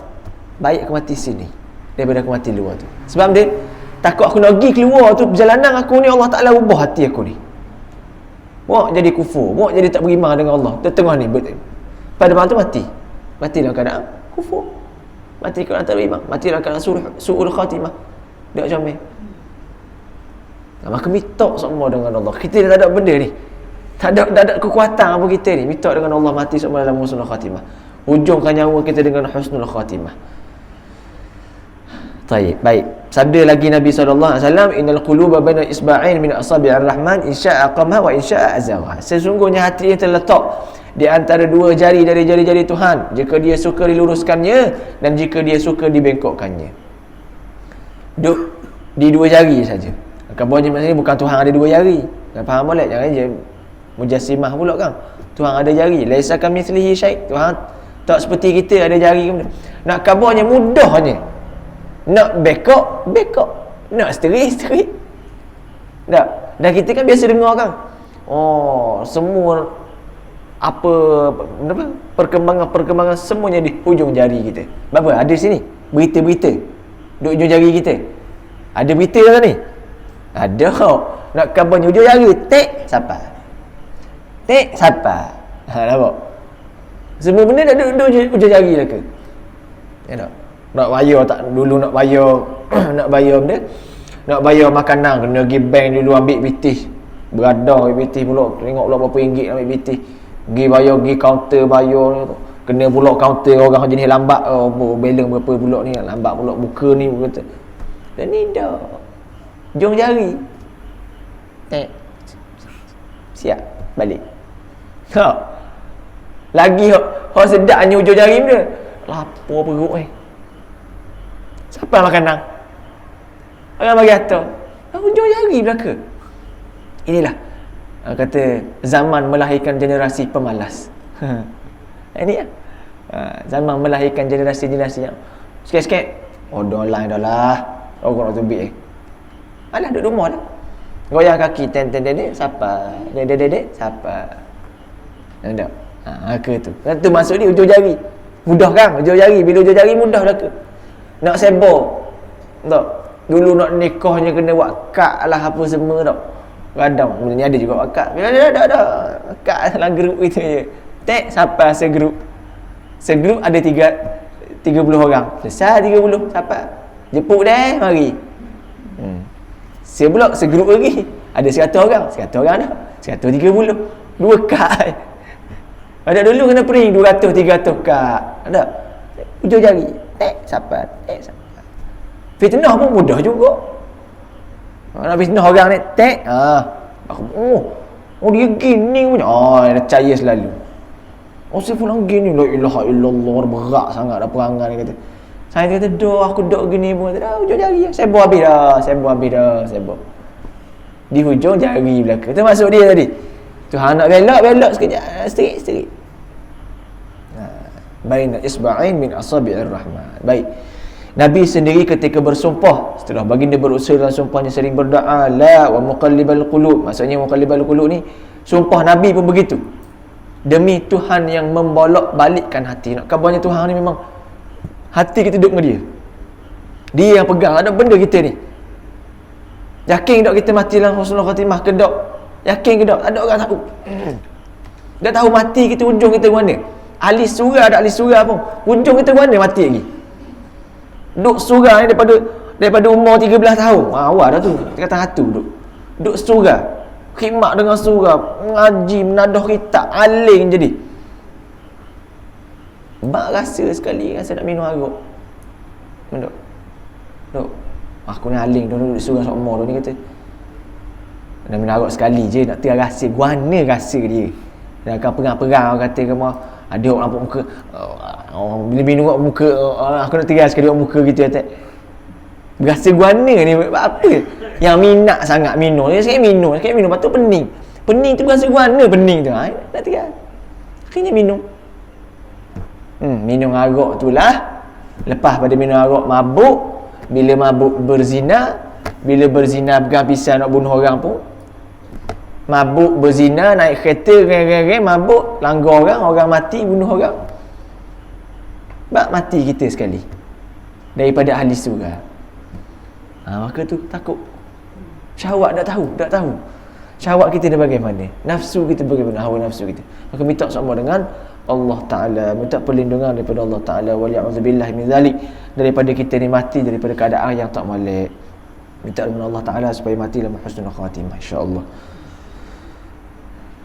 baik aku mati sini daripada aku mati luar tu. Sebab dia takut aku nak pergi keluar tu perjalanan aku ni, Allah Taala ubah hati aku ni. Buat jadi kufur, buat jadi tak beriman dengan Allah. Tengah ni pada malam tu mati. Mati dalam keadaan kufur. Mati dalam keadaan tak beriman. Mati dalam keadaan su'ul khatimah. Tak comel. Maka mitok semua dengan Allah. Kita tak ada benda ni. Tak ada kekuatan apa kita ni. Mitok dengan Allah, mati semua dalam husnul khatimah. Hujungkan nyawa kita dengan husnul khatimah. Baik. Sabda lagi Nabi SAW, innal quluba baina isba'ain min asabi'ir rahman insya'a qamha wa insya'a azagha. Sesungguhnya hati yang terletak di antara dua jari dari jari-jari Tuhan, jika dia suka diluruskannya dan jika dia suka dibengkokkannya. Duk di dua jari saja. Kabarnya maksudnya bukan Tuhan ada dua jari. Jangan faham boleh, jangan je mujassimah pula kan. Tuhan ada jari, laisa kamitslihi syai'. Tuhan tak seperti kita ada jari. Nak kabarnya mudahnya. Nak bekok. Nak steri. Tak. Dan kita kan biasa dengar kan. Semua perkembangan semuanya di hujung jari kita. Berapa? Ada sini berita-berita di hujung jari kita. Ada berita kan ni? Ada. Nak kabarnya hujung jari. Tek siapa? Nampak? Semua benda dah ada hujung jari lah ke? Ya tak? Nak bayar tak? Dulu nak bayar nak bayar benda, nak bayar makanan kena pergi bank dulu ambil BT, beradang ambil BT pula, tengok pula berapa ringgit ambil BT, pergi bayar, pergi kaunter bayar ni tu. Kena pula kaunter orang jenis lambat, balance berapa pula ni, lambat pula buka ni kata. Dan ni dah hujung jari. Siap balik. Lagi sedapnya hujung jari dia. Lapar perut siapa makanan? Orang bagi atas. Hujung jari belaka. Inilah kata zaman melahirkan generasi pemalas. Ini ya. Zaman melahirkan generasi-generasi yang sikit-sikit order online dah lah. Orang nak tubik alah duduk rumah dah. Goyang kaki ten siapa? Dek siapa? Nampak? Ke tu. Itu maksud dia hujung jari. Mudah kan hujung jari. Bila hujung jari mudah dah ke? Nak sebo tak? Dulu nak nikahnya kena buat kad lah apa semua tak? Kadang ni ada juga buat kad. Ada kad dalam grup itu je. Siapa segrup ada 30 orang. Selesai 30. Siapa? Jemput deh mari. Saya pula segrup lagi. Ada 100 orang. 100 orang dah. 130. 2 kad. Ada dulu kena print 200 300 kad. Ada. Hujung jari. Siapa? Fitnah pun mudah juga. Nak fitnah orang ni dia gini punya. Dia percaya selalu. Saya pulang gini, la ilaha illallah, berat sangat dah perangai ni kata. Saya kata aku dok gini pun kata hujung jari. Saya buat habis dah. Di hujung jari belaka. Itu maksud dia tadi. Tuhan nak belok sekejap, sedikit. Baina isba'ain min asabi'ir rahman. Baik. Nabi sendiri ketika bersumpah, setelah baginda berusaha dalam sumpahnya sering berdoa, la wa muqallibal qulub. Maksudnya muqallibal qulub ni sumpah Nabi pun begitu. Demi Tuhan yang membolak-balikkan hati. Nak kabarnya Tuhan ni memang hati kita duduk dengan dia. Dia yang pegang ada benda kita ni. Yakin tak kita mati dalam husnul khatimah ke tak? Yakin ke tak? Tak ada orang tahu. Dah tahu mati kita, ujung kita mana? Ahli surga ada ahli surga pun, ujung kita mana mati lagi? Duk surga ni daripada umur 13 tahun. Awal dah tu, kita kata hatu duk surga. Khidmat dengan surga, ngaji, menadah kitab, aling jadi. Bak rasa sekali rasa nak minum arak. Duk. Aku ni aling duduk surga semua tu ni kata. Nak minum arak sekali je, nak tengah rasa guana rasa dia. Dia akan perang-perang kata kamu ada orang nampak muka bila minum kat muka aku nak teras sekali kat muka gitu kata. Berasa guana ni apa? Yang minat sangat minum. Dia sikit minum patut pening. Pening tu berasa guana pening tu. Nak teras. Akhirnya minum. Minum arak tu lah. Lepas pada minum arak mabuk. Bila mabuk berzina. Bila berzina pegang pisau nak bunuh orang pun. Mabuk berzina, naik kereta, mabuk, langgar orang mati, bunuh orang. Bak mati kita sekali. Daripada ahli surga. Maka tu takut. Syahwat tak tahu. Syahwat kita ni bagaimana? Nafsu kita bagaimana? Hawa nafsu kita. Maka minta sama dengan Allah Ta'ala, minta perlindungan daripada Allah Ta'ala, wali'udzubillah min zalik, daripada kita ni mati daripada keadaan yang tak molek. Minta dengan Allah Ta'ala supaya mati dalam husnul khatimah, insya-Allah.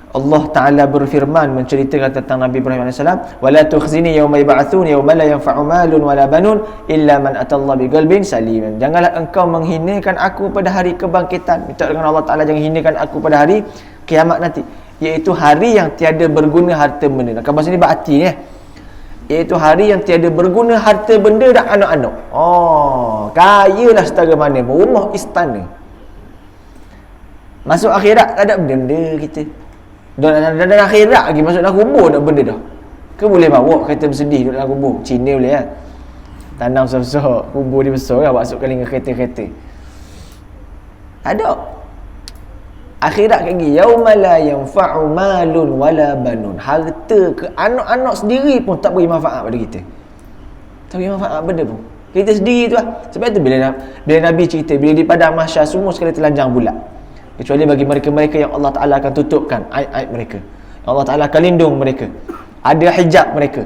Allah Ta'ala berfirman menceritakan tentang Nabi Ibrahim AS, wala tukhzini yawma yub'atsun yawma la yanfa'u malun wala banun illa man atallaha biqalbin salim. Janganlah engkau menghinakan aku pada hari kebangkitan. Minta dengan Allah Ta'ala jangan hinakan aku pada hari kiamat nanti, iaitu hari yang tiada berguna harta benda. Nak bahasa ni berarti ni iaitu hari yang tiada berguna harta benda dan anak-anak. Kayalah setara mana pun, rumah istana. Masuk akhirat tak ada benda-benda kita. Dan akhirat lagi masuk dalam kubur tak benda dah. Ke boleh bawa kereta bersedih duduk dalam kubur? Cina boleh kan? Tanam besar-besar, kubur dia besar kan, masukkan dengan kereta-kereta. Tak ada. Akhirat lagi, yauma la yanfa'u malun wala banun. Harta ke anak-anak sendiri pun tak beri manfaat pada kita. Tak beri manfaat benda pun. Kita sendiri tu lah. Sebab tu bila Nabi cerita, bila di padang mahsyar semua sekali telanjang bulat. Kecuali bagi mereka-mereka yang Allah Ta'ala akan tutupkan aib-aib mereka, Allah Ta'ala akan lindung mereka, ada hijab mereka.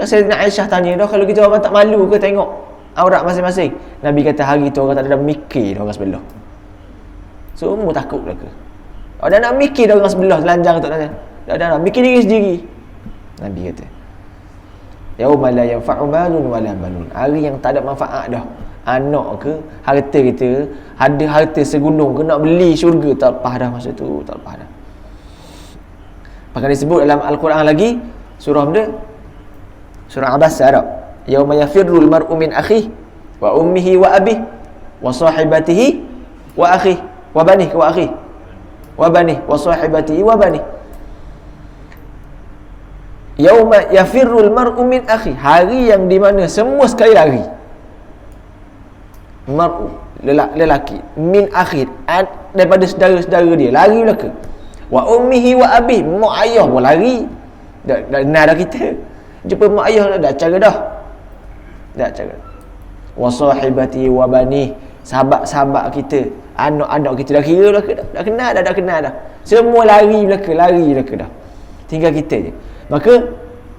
Sayyidina Aisyah tanya, dah kalau kita orang tak malu ke tengok aurat masing-masing? Nabi kata hari tu orang tak ada mikir dah orang sebelah. Semua takut lah ke? Dah nak mikir dah orang sebelah telanjang tu dah mikir diri sendiri. Nabi kata yauma la yanfa'u malun wala banun. Hari yang tak ada manfaat dah. Anak ke, harta kita, ada harta segunung ke, nak beli syurga tak lepas dah masa tu, tak lepas dah. Bahkan disebut dalam Al-Quran lagi, surah benda? Surah Abasa tak? Yauma yafirrul mar'u min akhihi wa ummihi wa abihi wa sahibatihi wa akhihi wa banihi wa akhihi wa banihi wa sahibatihi wa banihi. Yauma yafirrul mar'u min akhihi, hari yang di mana semua sekali lari. Mar'u, lelaki, min akhir, daripada saudara-saudara dia lari belaka. Wa ummihi wa abi, mak ayah pun lari. Dah kita jumpa mak ayah dah cara dah cara. Wa sahibati wa bani, sahabat-sahabat kita, anak-anak kita dah kira dah kenal dah. Semua lari belaka dah. Tinggal kita je. Maka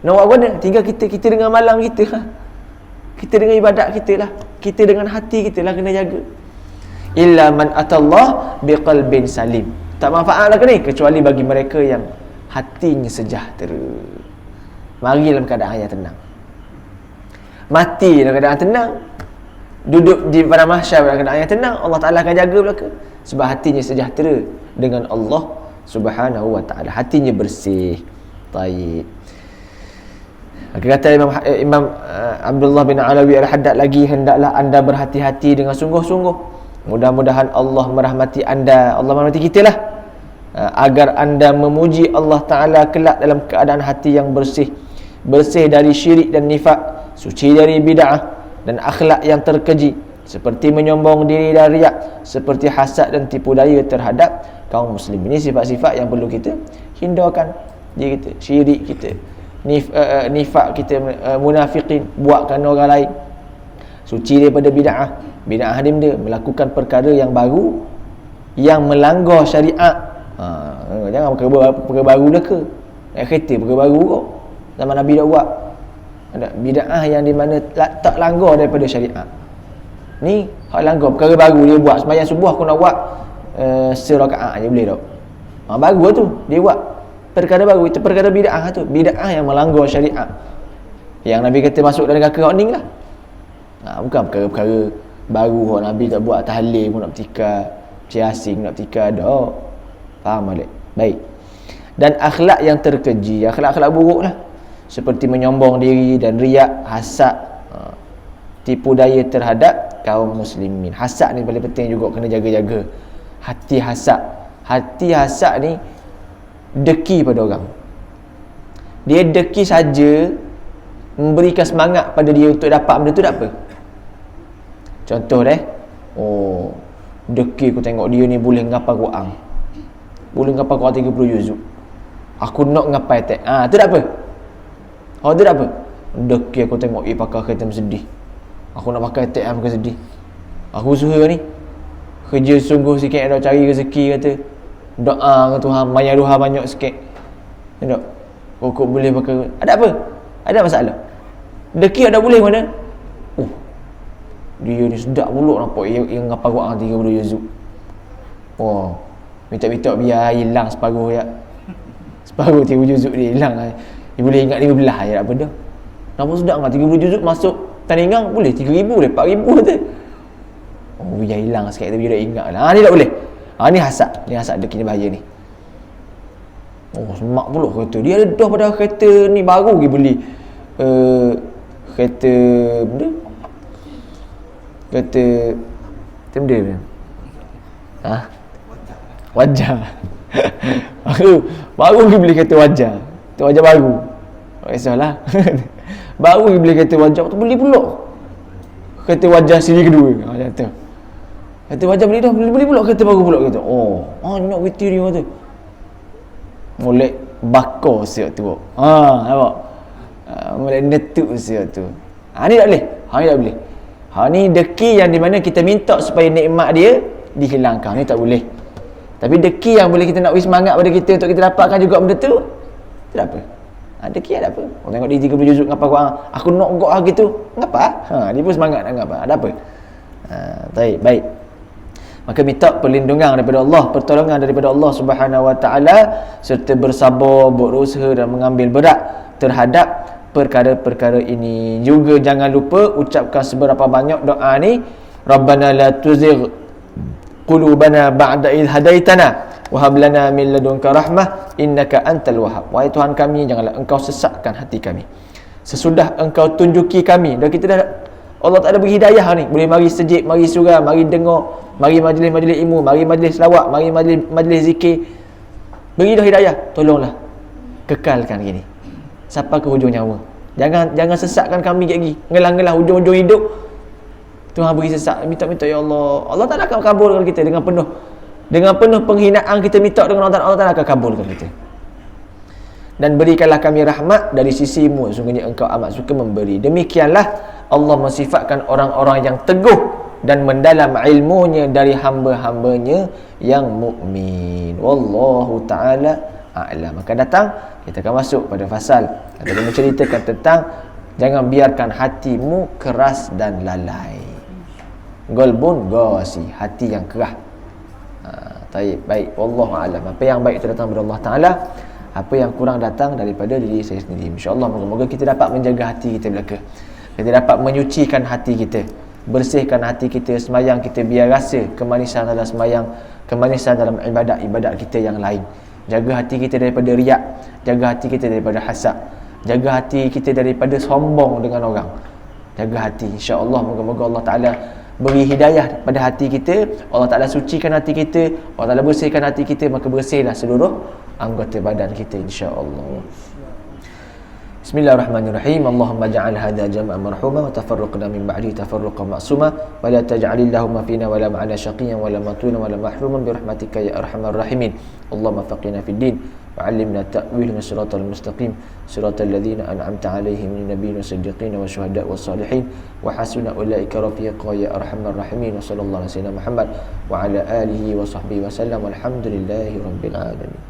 nak buat apa? Tinggal kita dengan malam kita. Kita dengan ibadat kita lah, kita dengan hati kita lah kena jaga. Illa man atallah biqalbin salim. Tak manfaat lah ke ni, kecuali bagi mereka yang hatinya sejahtera. Mari dalam keadaan yang tenang, mati dalam keadaan tenang, duduk di padang mahsyar dalam keadaan yang tenang. Allah Ta'ala akan jaga belaka, sebab hatinya sejahtera dengan Allah Subhanahu wa ta'ala. Hatinya bersih. Taib. Kata Imam Abdullah bin Alawi Al-Haddad lagi, hendaklah anda berhati-hati dengan sungguh-sungguh. Mudah-mudahan Allah merahmati anda, Allah merahmati kita lah, agar anda memuji Allah Ta'ala kelak dalam keadaan hati yang bersih, bersih dari syirik dan nifak, suci dari bid'ah dan akhlak yang terkeji, seperti menyombong diri dan riak, seperti hasad dan tipu daya terhadap kaum muslim. Ini sifat-sifat yang perlu kita hindarkan diri kita. Syirik kita, nifak kita, munafikin, buatkan orang lain, Suci daripada bid'ah. Bid'ah ni dia melakukan perkara yang baru yang melanggar syariat. Jangan perkara baru dah ke. Naik kereta perkara baru kok. Zaman Nabi dah buat. Ada bid'ah yang di mana tak langgar daripada syariat. Ni hak langgar perkara baru dia buat. Sembahyang subuh aku nak buat serakaat je boleh tak? Baru tu dia buat perkara baru, itu perkara bid'ah tu. Bid'ah yang melanggar syariat. Yang Nabi kata masuk dalam neraka hak ning lah. Bukan perkara-perkara baru hak Nabi tak buat, tahlil pun nak bertikar, ciasing nak bertikar dah. Faham balik? Baik. Dan akhlak yang terkeji, akhlak-akhlak buruk lah, seperti menyombong diri dan riak, hasad, tipu daya terhadap kaum muslimin. Hasad ni paling penting juga, kena jaga-jaga. Hati hasad. Hati hasad ni deki pada orang. Dia deki saja, memberikan semangat pada dia untuk dapat benda tu, tak apa. Contoh deki aku tengok dia ni boleh ngapal Quran. Boleh ngapal Quran 30 juzuk. Aku nak ngapai tak. Tu tak apa. Tu tak apa. Deki aku tengok pakai khatam sedih. Aku nak pakai tak bukan sedih. Aku usaha ni. Kerja sungguh sikit dah, cari rezeki kata. Doa ke Tuhan, banyak doa banyak sikit. Tengok. Kok boleh pakai. Ada apa? Ada masalah. Deki ada boleh mana? Dia ni sedap pula nampak yang ngapal Quran 30 juzuk. Minta-minta biar hilang separuh ya. Separuh 30 juzuk dia hilang. Dia boleh ingat 15 je, tak apa dah. Nampak sedap kan 30 juzuk masuk tandingan boleh 3,000 boleh 4,000 tu. Biar hilang sikit tapi dia dah ingat lah. Ni tak boleh. Ni hasad. Ni hasad deki ni bahaya ni. Semak pula kereta. Dia ada dah pada kereta ni baru pergi beli. Kereta benda. Kereta benda ni. Wajah. Baru pergi beli kereta wajah. Kereta wajah baru. Tak kisahlah. Baru pergi beli kereta wajah tu beli pula. Kereta wajah siri kedua. Macam tu. Kereta wajah beli dah, beli pula kereta baru pula kata. Nak kereta ni kata. Molek bakar siap tu. Nampak? Molek netuk siap tu. Ni tak boleh. Ni tak boleh. Ni deki yang di mana kita minta supaya nikmat dia dihilangkan. Ni tak boleh. Tapi deki yang boleh kita nak beri semangat pada kita untuk kita dapatkan juga benda tu, tak apa. Deki ada apa? Orang tengok dia 30 juzuk ngapa Quran. Aku nak gok lagi tu. Ngapa? Dia pun semangat nak ngapa. Ada apa? Baik. Maka minta perlindungan daripada Allah, pertolongan daripada Allah Subhanahu Wa Taala, serta bersabar, berusaha dan mengambil berat terhadap perkara-perkara ini. Juga jangan lupa ucapkan seberapa banyak doa ni. Rabbana la tuzigh qulubana ba'da idh hadaitana wa hab lana min ladunka rahmah innaka antal wahhab. Wahai Tuhan kami, janganlah engkau sesatkan hati kami sesudah engkau tunjuki kami. Dan kita dah, Allah Ta'ala beri hidayah ni, boleh mari sejid, mari surah, mari dengar, mari majlis-majlis ilmu, mari majlis selawat, mari majlis zikir. Beri dah hidayah, tolonglah kekalkan gini sampai ke hujung nyawa. Jangan sesatkan kami lagi. Ngelang-ngelang hujung-hujung hidup Tuhan beri sesat. Minta-minta ya Allah. Allah Ta'ala akan kabulkan kita dengan penuh penghinaan kita minta dengan Allah Ta'ala akan kabulkan kita. Dan berikanlah kami rahmat dari sisimu, sungguhnya engkau amat suka memberi. Demikianlah Allah mensifatkan orang-orang yang teguh dan mendalam ilmunya dari hamba-hambanya yang mukmin. Wallahu ta'ala a'lam. Maka datang kita akan masuk pada fasal ataupun menceritakan tentang jangan biarkan hatimu keras dan lalai. Qalbun qasi, hati yang keras. Baik, wallahu a'lam. Apa yang baik itu datang dari Allah Taala, apa yang kurang datang daripada diri saya sendiri. Insya-Allah moga-moga kita dapat menjaga hati kita belaka. Kita dapat menyucikan hati kita, bersihkan hati kita, sembahyang kita biar rasa kemanisan dalam sembahyang, kemanisan dalam ibadat kita yang lain. Jaga hati kita daripada riak, jaga hati kita daripada hasad, jaga hati kita daripada sombong dengan orang. Jaga hati, insya-Allah moga-moga Allah Taala beri hidayah pada hati kita, Allah Ta'ala sucikan hati kita, Allah Ta'ala bersihkan hati kita, maka bersihlah seluruh anggota badan kita insya-Allah. Bismillahirrahmanirrahim. Allahumma ja'al hadha jam'an marhuma wa tafarruqna min ba'di tafarruqan ma'suma wa la taj'alillahumma fina wa la ma'ana syaqiyyan wa la matuna wa la mahruman bi rahmatika ya arhamar rahimin. Allahumma faqina fid din وعلمنا التأويل من الصراط المستقيم صراط الذين أنعمت عليهم من النبيين والصديقين والشهداء والصالحين وحسن أولئك رفيقا يا أرحم الراحمين وصلى الله على سيدنا محمد وعلى آله وصحبه وسلم والحمد لله رب العالمين.